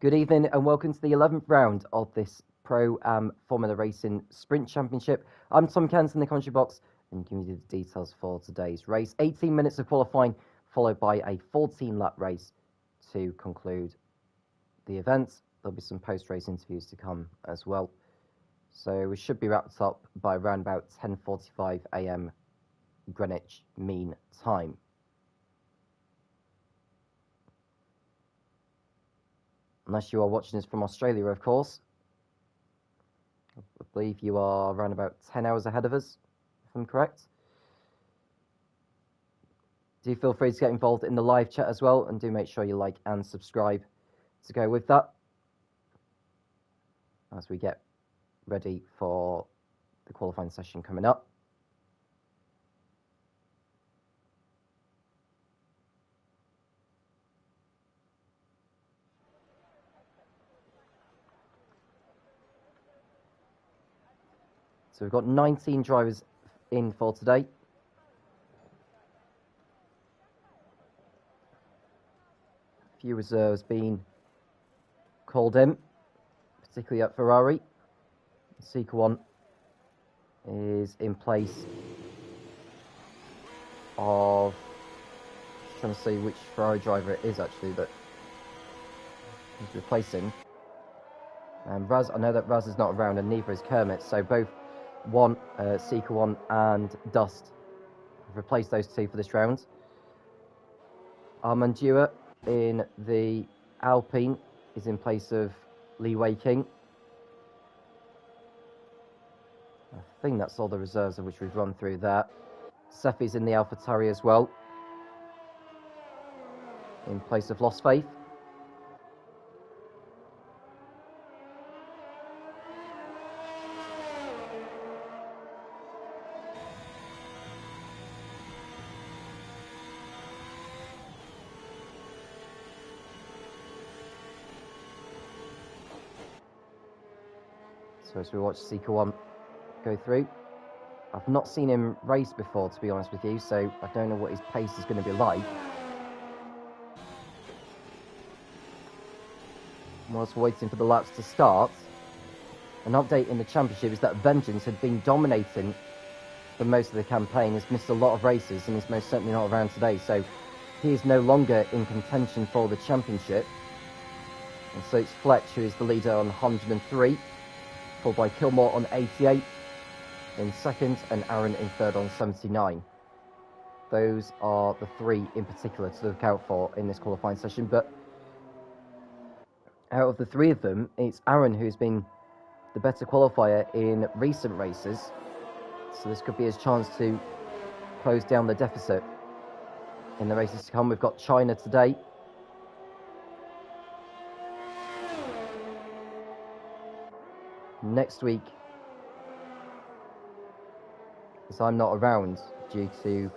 Good evening and welcome to the 11th round of this Pro-Am Formula Racing Sprint Championship. I'm Tom Cairns in the commentary box and giving you the details for today's race. 18 minutes of qualifying followed by a 14-lap race to conclude the event. There'll be some post-race interviews to come as well. So we should be wrapped up by around about 10:45 a.m. Greenwich Mean Time. Unless you are watching this from Australia, of course. I believe you are around about 10 hours ahead of us, if I'm correct. Do feel free to get involved in the live chat as well, and do make sure you like and subscribe to go with that as we get ready for the qualifying session coming up. So we've got 19 drivers in for today. A few reserves being called in, particularly at Ferrari. Seeker 1 is in place of... trying to see which Ferrari driver it is actually that he's replacing. And Raz, I know that Raz is not around and neither is Kermit, so both Seeker 1 and Dust have replaced those two for this round. Armandua in the Alpine is in place of Lee Wei King. I think that's all the reserves of which we've run through there. Seffi's in the AlphaTauri as well, in place of Lost Faith. So as we watch Seeker 1 go through, I've not seen him race before, to be honest with you, so I don't know what his pace is going to be like. Whilst waiting for the laps to start, an update in the championship is that Vengeance had been dominating for most of the campaign, has missed a lot of races and is most certainly not around today, so he is no longer in contention for the championship. And so it's Fletch who is the leader on 103. Followed by Kilmore on 88 in second and Aaron in third on 79. Those are the three in particular to look out for in this qualifying session. But out of the three of them, it's Aaron who's been the better qualifier in recent races. So this could be his chance to close down the deficit in the races to come. We've got China today. Next week, as I'm not around due to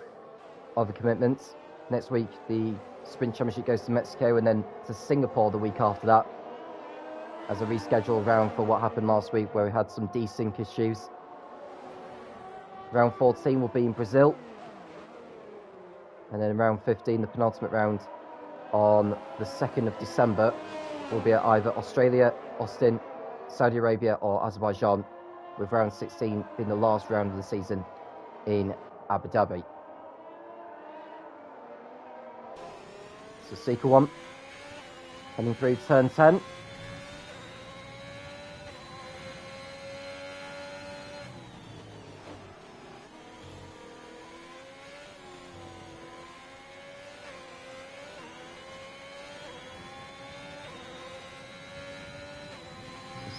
other commitments, next week the Sprint Championship goes to Mexico and then to Singapore the week after that as a reschedule round for what happened last week where we had some desync issues. Round 14 will be in Brazil, and then round 15, the penultimate round on the 2nd of December, will be at either Australia, Austin, Saudi Arabia or Azerbaijan, with round 16 being the last round of the season in Abu Dhabi. So Seeker 1 heading through turn 10.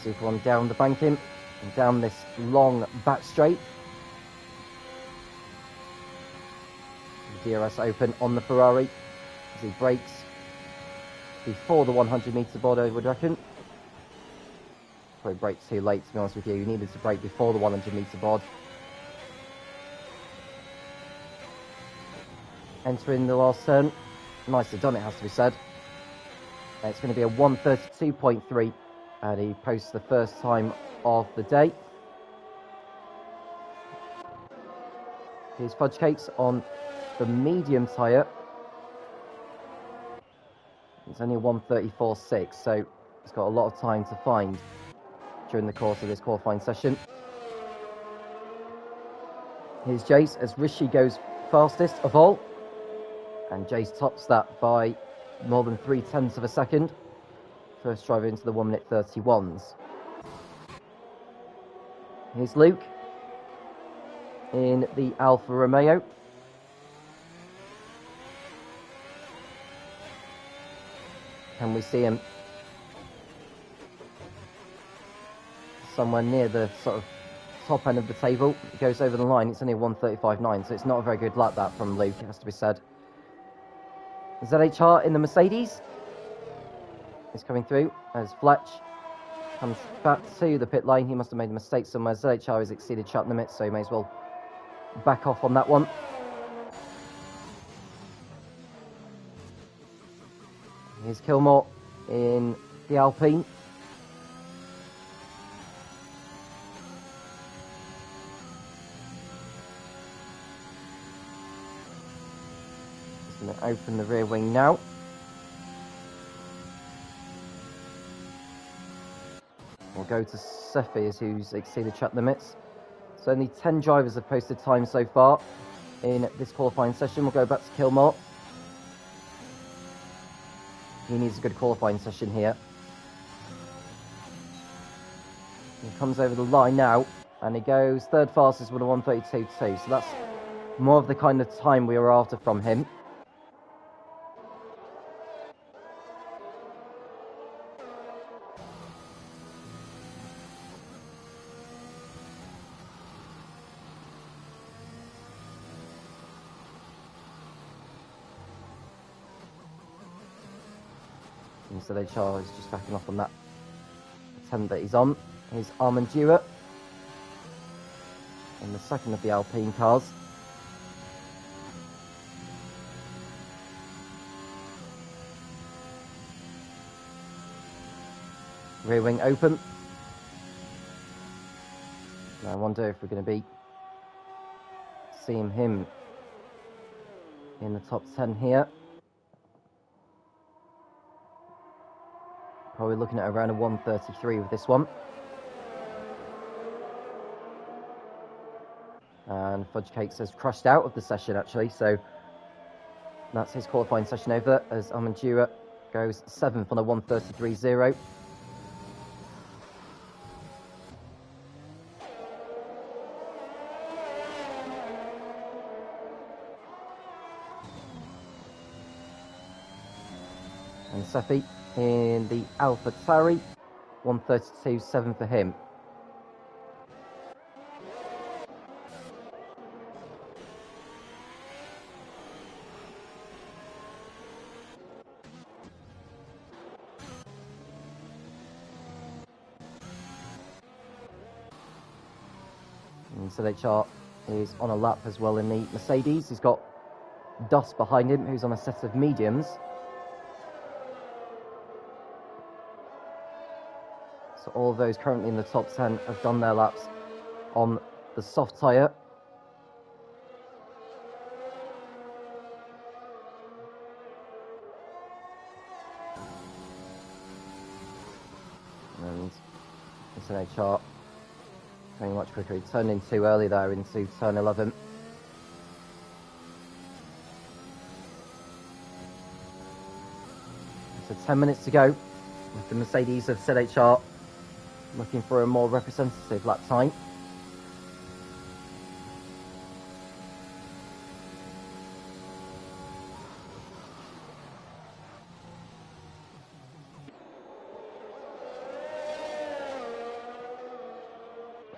Seeker 1 down the banking and down this long back straight. DRS open on the Ferrari as he brakes before the 100 metre board, I would reckon. Probably braked too late, to be honest with you. You needed to brake before the 100 metre board. Entering the last turn. Nicely done, it has to be said. And it's going to be a 1:32.3. And he posts the first time of the day. Here's Fudge Cakes on the medium tyre. It's only 1:34.6, so He's got a lot of time to find during the course of this qualifying session. Here's Jace as Rishi goes fastest of all. And Jace tops that by more than 0.3 of a second. First driver into the 1 minute 31s. Here's Luke in the Alfa Romeo. Can we see him somewhere near the sort of top end of the table? It goes over the line. It's only a 1:35.9, so it's not a very good lap that from Luke, it has to be said. ZHR in the Mercedes is coming through as Fletch comes back to the pit lane. He must have made a mistake somewhere. ZHR has exceeded track limits, so he may as well back off on that one. Here's Kilmore in the Alpine. Just going to open the rear wing now. We'll go to Cephas, who's exceeded track limits. So only 10 drivers have posted time so far in this qualifying session. We'll go back to Kilmore. He needs a good qualifying session here. He comes over the line now, and he goes third fastest with a 1:32.2. So that's more of the kind of time we were after from him. And so they charge just backing off on that attempt that he's on. Here's Armandura in the second of the Alpine cars. Rear wing open. Now I wonder if we're going to be seeing him in the top 10 here. Probably looking at around a 1:33 with this one. And Fudge Cakes has crashed out of the session actually, so that's his qualifying session over as Armandura goes 7th on a 1:33.0. And Seppi in the Alpha Tauri, 1:32.7 for him. And ZHR is on a lap as well in the Mercedes. He's got Dust behind him, who's on a set of mediums. So all of those currently in the top 10 have done their laps on the soft tyre. And it's an HR going much quicker. He turned in too early there into turn 11. So 10 minutes to go with the Mercedes of ZHR looking for a more representative lap time.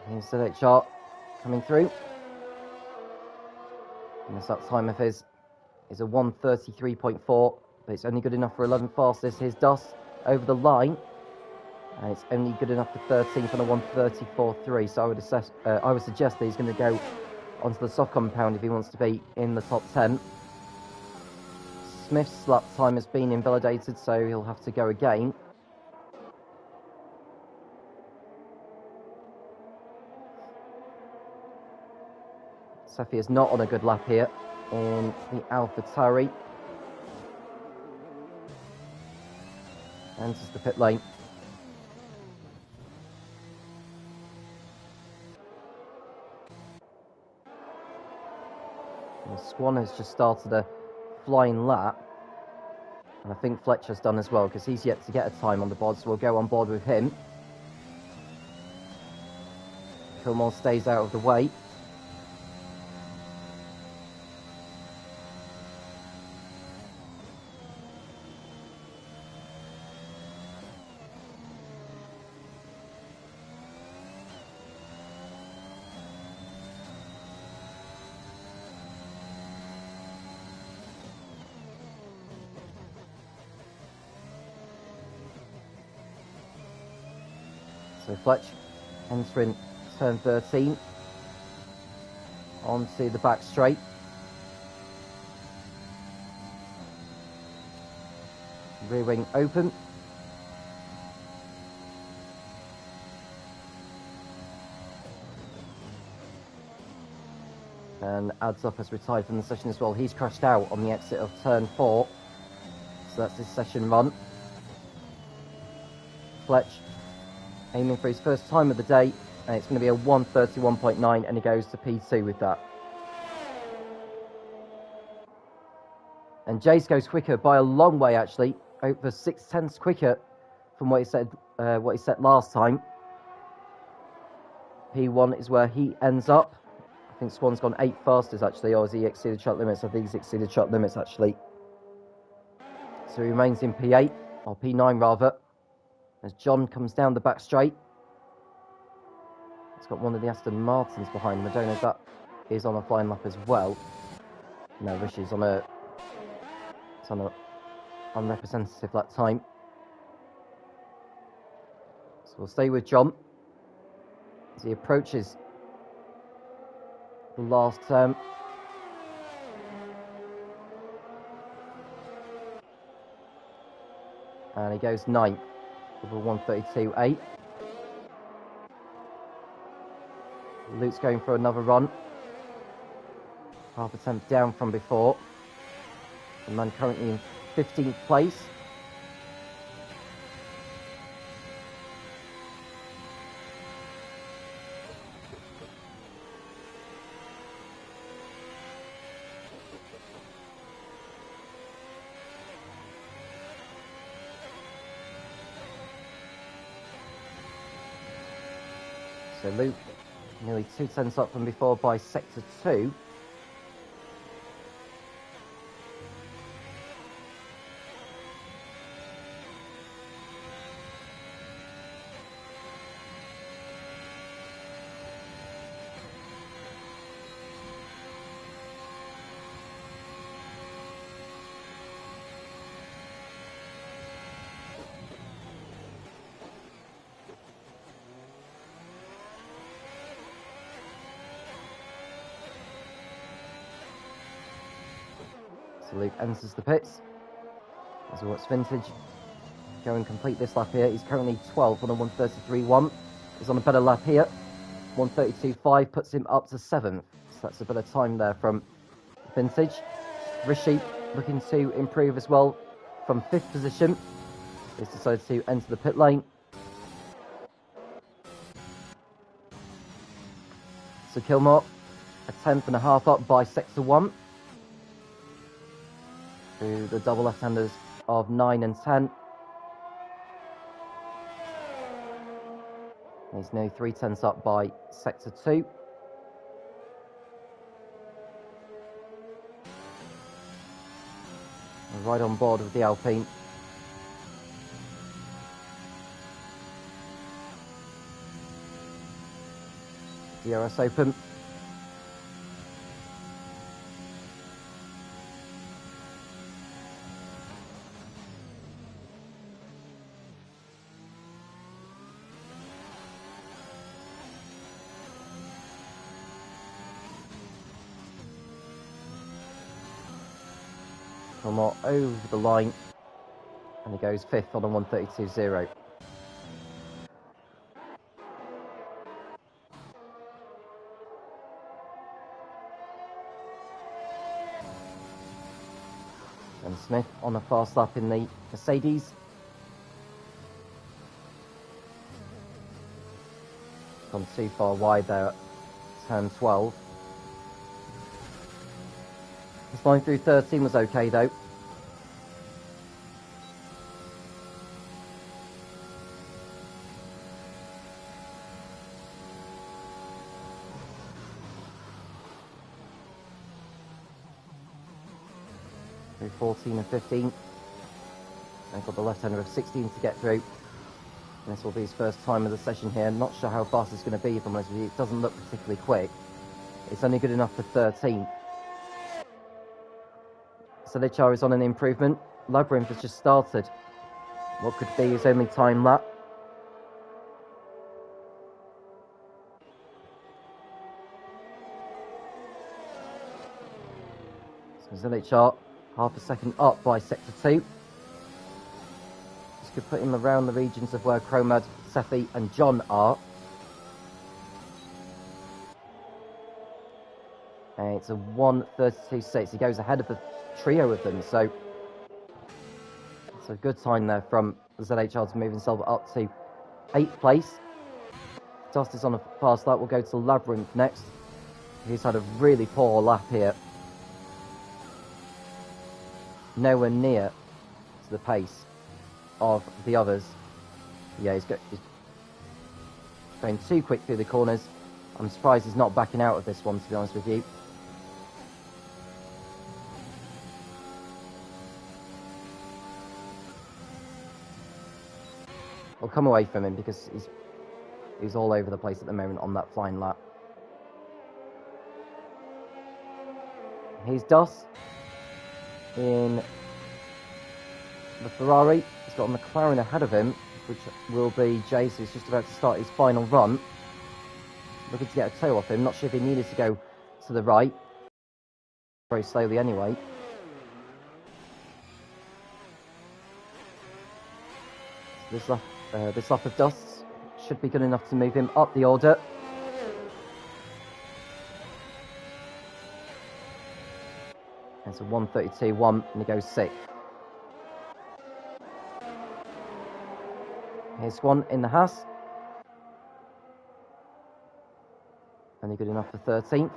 Here's ZHR coming through. And this lap time of his is a 1:33.4, but it's only good enough for 11th fastest. Here's Dust over the line. And it's only good enough for 13th on a 1:34.3. So I would suggest that he's going to go onto the soft compound if he wants to be in the top 10. Smith's lap time has been invalidated, so he'll have to go again. Sefi is not on a good lap here in the Alpha Tauri. Enters the pit lane. And Swan has just started a flying lap. And I think Fletcher's done as well, because he's yet to get a time on the board, so we'll go on board with him. Kilmore stays out of the way. So Fletch entering turn 13 onto the back straight. Rear wing open. And adds up has retired from the session as well. He's crashed out on the exit of turn 4. So that's his session run. Fletch aiming for his first time of the day, and it's going to be a 1:31.9, and he goes to P2 with that. And Jace goes quicker by a long way, actually, over 6/10 quicker from what he set last time. P1 is where he ends up. I think Swan's gone 8 fastest, actually, or has he exceeded track limits? I think he's exceeded track limits, actually. So he remains in P8, or P9 rather, as John comes down the back straight. He's got one of the Aston Martins behind him. I don't know if that is on a flying lap as well. No, Rishi's on a unrepresentative that time. So we'll stay with John as he approaches the last turn. And he goes 9th with a 1:32.8. Luke's going for another run. Half a tenth down from before. The man currently in 15th place. So Luke nearly 2 tenths up from before by sector 2. So Luke enters the pits as he watches Vintage go and complete this lap here. He's currently 12th on a 1:33.1. He's on a better lap here. 1:32.5 puts him up to 7th. So that's a better time there from Vintage. Rishi looking to improve as well from 5th position. He's decided to enter the pit lane. So Kilmore, a 10th and a half up by sector 1. To the double left-handers of 9 and 10. He's nearly 3 tenths up by sector 2. And right on board with the Alpine. DRS open. Kilmore over the line, and he goes 5th on a 1:32.0. And Smith on a fast lap in the Mercedes. Gone too far wide there at turn 12. His line through 13 was okay though. Through 14 and 15. They've got the left-hander of 16 to get through. And this will be his first time of the session here. Not sure how fast it's going to be, if I'm honest with you. It doesn't look particularly quick. It's only good enough for 13. Selichar is on an improvement. Labyrinth has just started what could be his only time lap. So Selichar, half a second up by sector 2. This could put him around the regions of where Chromad, Sefi and John are. And it's a 1:32.6. He goes ahead of the trio of them, so it's a good time there from ZHR to move himself up to 8th place. Dust is on a fast lap. We'll go to Labyrinth next. He's had a really poor lap here. Nowhere near to the pace of the others. Yeah, he's going too quick through the corners. I'm surprised he's not backing out of this one, to be honest with you. We'll come away from him because he's all over the place at the moment on that flying lap. Here's Doss in the Ferrari. He's got a McLaren ahead of him, which will be Jace, who's just about to start his final run. Looking to get a toe off him. Not sure if he needed to go to the right. Very slowly anyway. This lap of Dust should be good enough to move him up the order. It's a 1:32.1 and he goes 6th. Here's Swan in the Haas. Only good enough for 13th.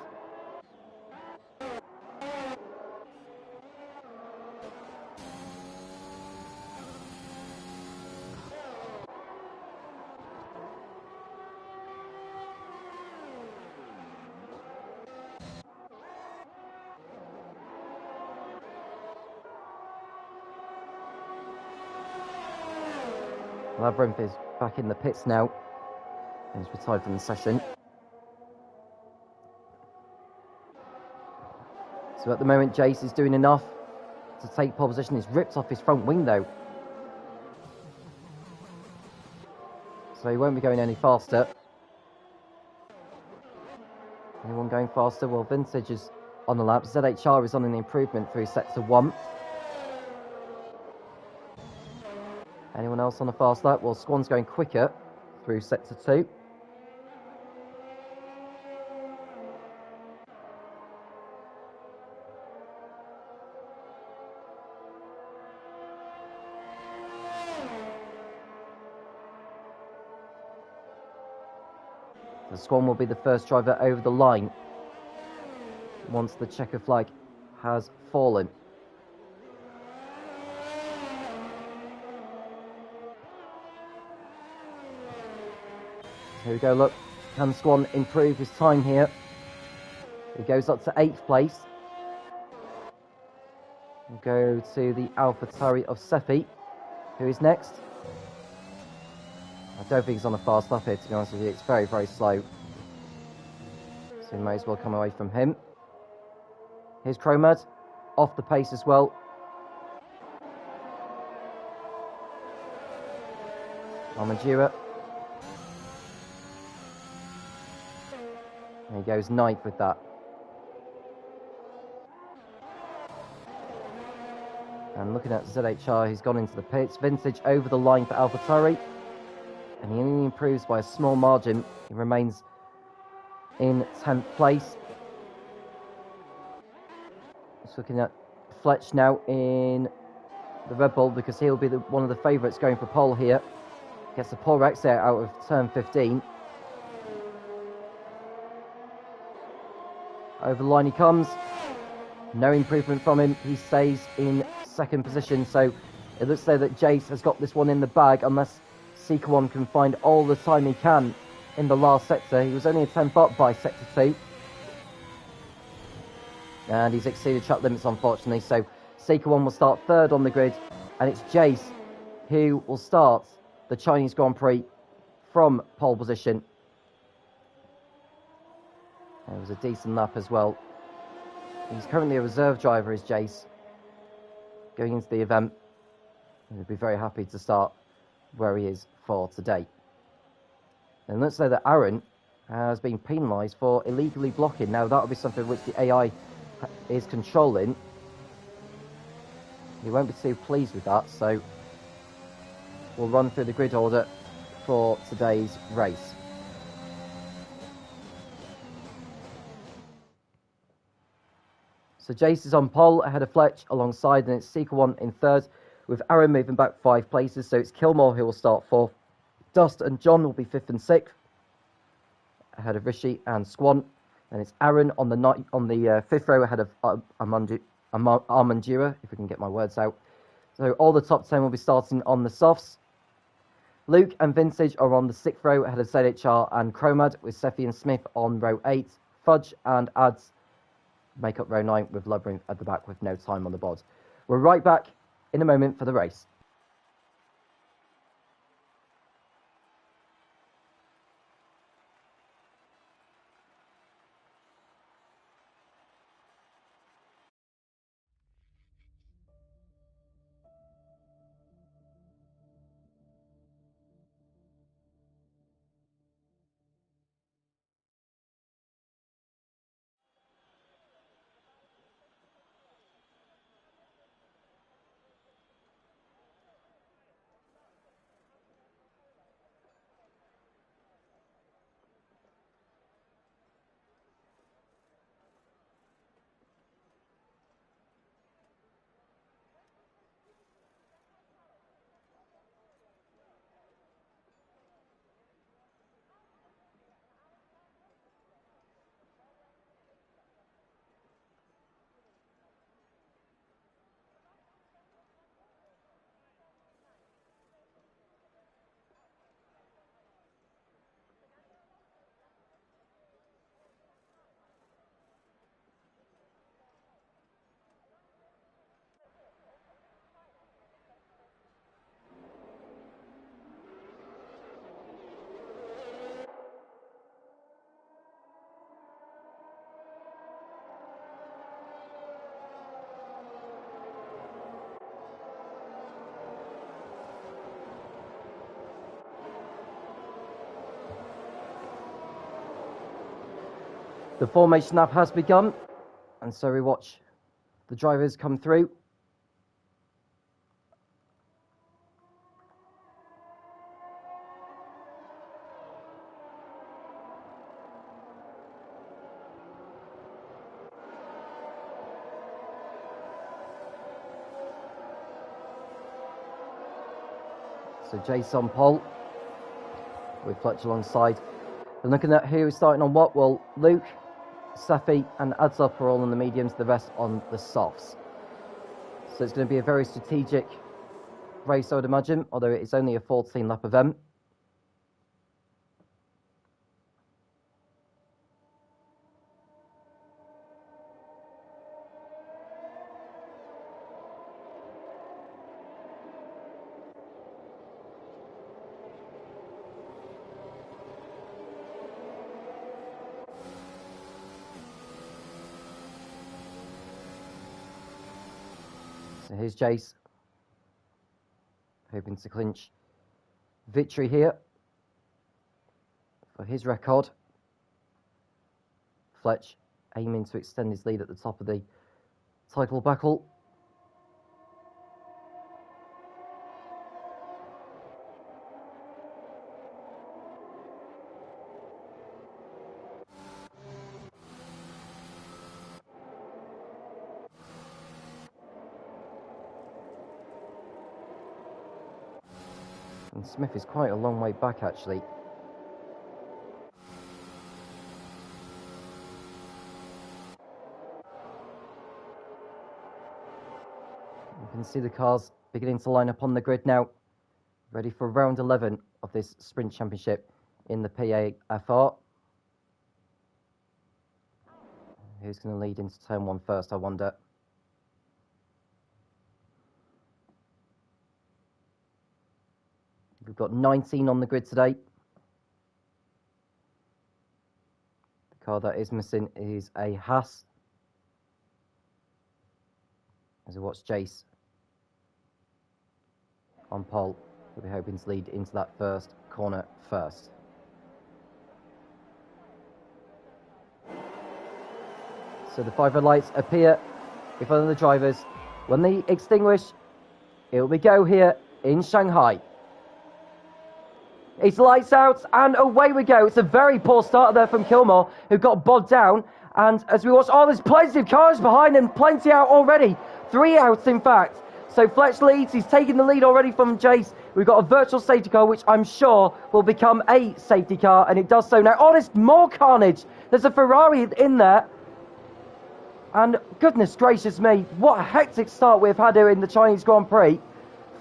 Labyrinth is back in the pits now. He's retired from the session. So at the moment, Jace is doing enough to take pole position. He's ripped off his front wing though. So he won't be going any faster. Anyone going faster? Well, Vintage is on the lap. ZHR is on an improvement through sector 1. Anyone else on a fast lap? Well, Swan's going quicker through sector 2. The Swan will be the first driver over the line once the checker flag has fallen. Here we go, look. Can Swan improve his time here? He goes up to 8th place. We'll go to the AlphaTauri of Sefi, who is next. I don't think he's on a fast lap here, to be honest with you. It's very, very slow. So we may as well come away from him. Here's Chromad, off the pace as well. Armadura. And he goes 9th with that. And looking at ZHR, he's gone into the pits. Vintage over the line for AlphaTauri. And he only improves by a small margin. He remains in 10th place. Just looking at Fletch now in the Red Bull, because he'll be one of the favourites going for pole here. Gets a poor exit out of turn 15. Over the line he comes. No improvement from him. He stays in second position, so it looks like that Jace has got this one in the bag, unless Seeker One can find all the time he can in the last sector. He was only a tenth up by sector 2. And he's exceeded track limits, unfortunately, so Seeker One will start third on the grid, and it's Jace who will start the Chinese Grand Prix from pole position. It was a decent lap as well. He's currently a reserve driver, is Jace, going into the event. He'll be very happy to start where he is for today. And let's say that Aaron has been penalised for illegally blocking. Now, that'll be something which the AI is controlling. He won't be too pleased with that, so we'll run through the grid order for today's race. So Jace is on pole ahead of Fletch alongside, and it's Seeker One in third, with Aaron moving back 5 places. So it's Kilmore who will start 4th. Dust and John will be 5th and 6th, ahead of Rishi and Squan. And it's Aaron on the 5th row ahead of Armandura, if we can get my words out. So all the top 10 will be starting on the softs. Luke and Vintage are on the 6th row ahead of ZHR and Chromad, with Sefi and Smith on row 8. Fudge and Ads make up row 9, with Labyrinth at the back with no time on the board. We're right back in a moment for the race. The formation lap has begun, and so we watch the drivers come through. So Jace on pole, with Fletch alongside. And looking at who is starting on what, well, Luke, Safi and Adzop are all on the mediums, the rest on the softs. So it's going to be a very strategic race, I would imagine, although it is only a 14-lap event. So here's Jace, hoping to clinch victory here for his record. Fletch aiming to extend his lead at the top of the title battle. And Smith is quite a long way back, actually. can see the cars beginning to line up on the grid now, ready for round 11 of this sprint championship in the PAFR. Who's going to lead into turn 1 first, I wonder? We've got 19 on the grid today. The car that is missing is a Haas. As we watch Jace on pole, we'll be hoping to lead into that first corner first. So the 5 red lights appear in front of the drivers. When they extinguish, it will be go here in Shanghai. It's lights out and away we go. It's a very poor start there from Kilmore, who got bogged down. And as we watch, oh, there's plenty of cars behind him, plenty out already. 3 outs, in fact. So Fletch leads. He's taking the lead already from Jace. We've got a virtual safety car, which I'm sure will become a safety car, and it does so now. Oh, there's more carnage. There's a Ferrari in there. And goodness gracious me, what a hectic start we've had here in the Chinese Grand Prix.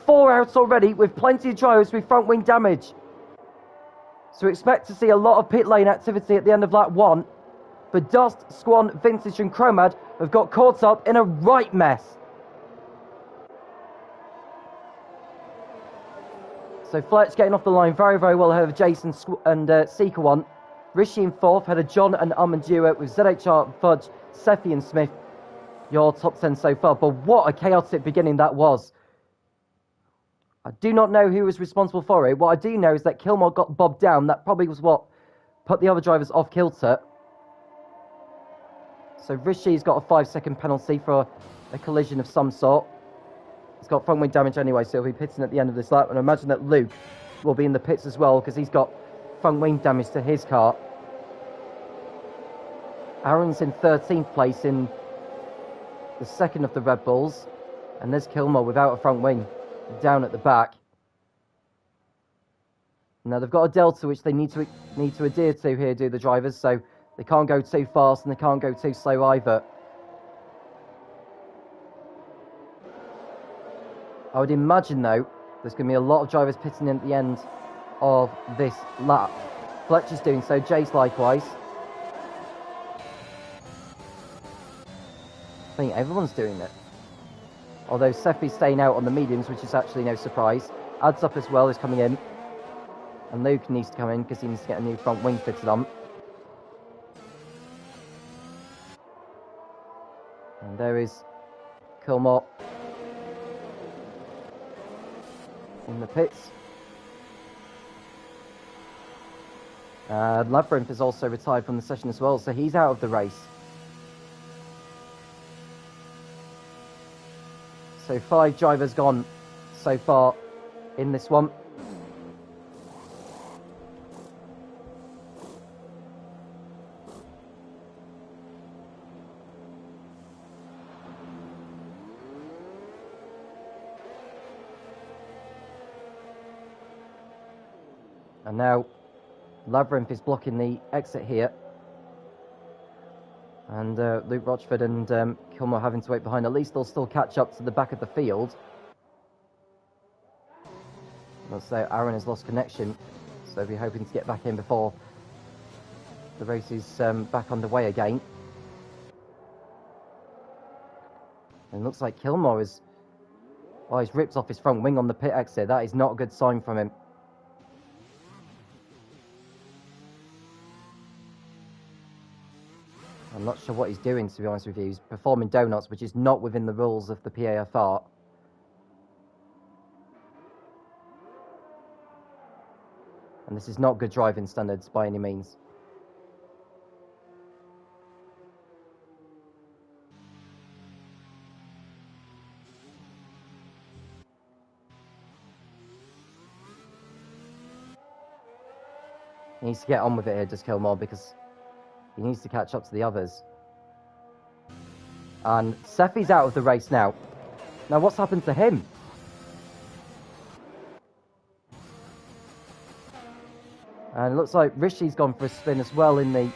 4 outs already with plenty of drivers with front wing damage. So expect to see a lot of pit lane activity at the end of lap 1. But Dust, Squan, Vintage and Chromad have got caught up in a right mess. So Fletch getting off the line very, very well ahead of Jason and Seeker 1. Rishi in 4th, had a John and Amandura with ZHR, Fudge, Seffi and Smith. Your top 10 so far, but what a chaotic beginning that was. I do not know who was responsible for it. What I do know is that Kilmore got bobbed down. That probably was what put the other drivers off kilter. So Rishi's got a 5-second penalty for a collision of some sort. He's got front wing damage anyway, so he'll be pitting at the end of this lap. And I imagine that Luke will be in the pits as well, because he's got front wing damage to his car. Aaron's in 13th place in the second of the Red Bulls. And there's Kilmore without a front wing down at the back. Now they've got a delta which they need to adhere to here, do the drivers, so they can't go too fast and they can't go too slow either. I would imagine though there's going to be a lot of drivers pitting in at the end of this lap. Fletcher's doing so, Jace likewise. I think everyone's doing it. Although Seffi's staying out on the mediums, which is actually no surprise. Adds up as well is coming in. And Luke needs to come in because he needs to get a new front wing fitted on. And there is Kilmore in the pits. Labyrinth is also retired from the session as well, so he's out of the race. So 5 drivers gone so far in this one. And now Labyrinth is blocking the exit here. And Luke Rochford and Kilmore having to wait behind. At least they'll still catch up to the back of the field. Let's say Aaron has lost connection, so they'll be hoping to get back in before the race is back underway again. And it looks like Kilmore is... Oh, he's ripped off his front wing on the pit exit. That is not a good sign from him. I'm not sure what he's doing, to be honest with you. He's performing donuts, which is not within the rules of the PAFR. And this is not good driving standards by any means. He needs to get on with it here, does Kilmore, because he needs to catch up to the others. And Seffi's out of the race now. Now, what's happened to him? And it looks like Rishi's gone for a spin as well in the...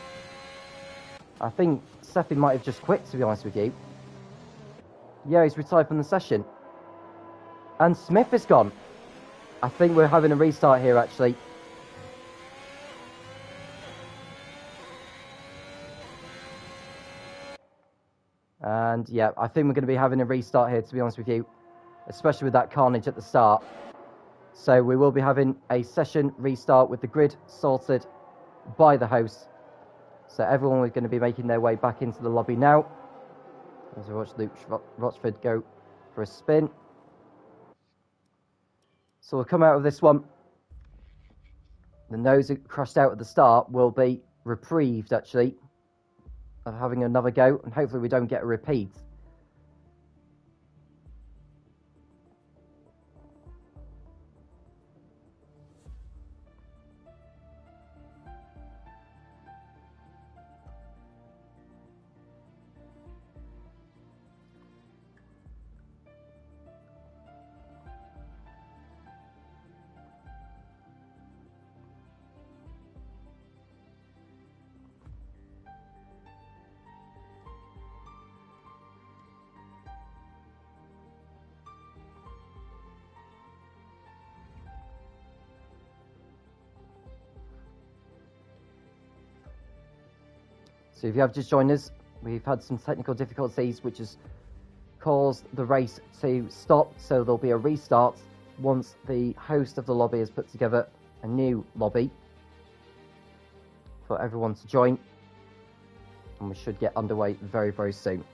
I think Seffi might have just quit, to be honest with you. Yeah, he's retired from the session. And Smith is gone. I think we're having a restart here, actually. And yeah, I think we're going to be having a restart here, to be honest with you, especially with that carnage at the start. So we will be having a session restart with the grid sorted by the host. So everyone is going to be making their way back into the lobby now. As we watch Luke Rochford go for a spin. So we'll come out of this one. The nose that crashed out at the start will be reprieved, actually, of having another go, and hopefully we don't get a repeat. So if you have just joined us, we've had some technical difficulties which has caused the race to stop, so there'll be a restart once the host of the lobby has put together a new lobby for everyone to join, and we should get underway very, very soon.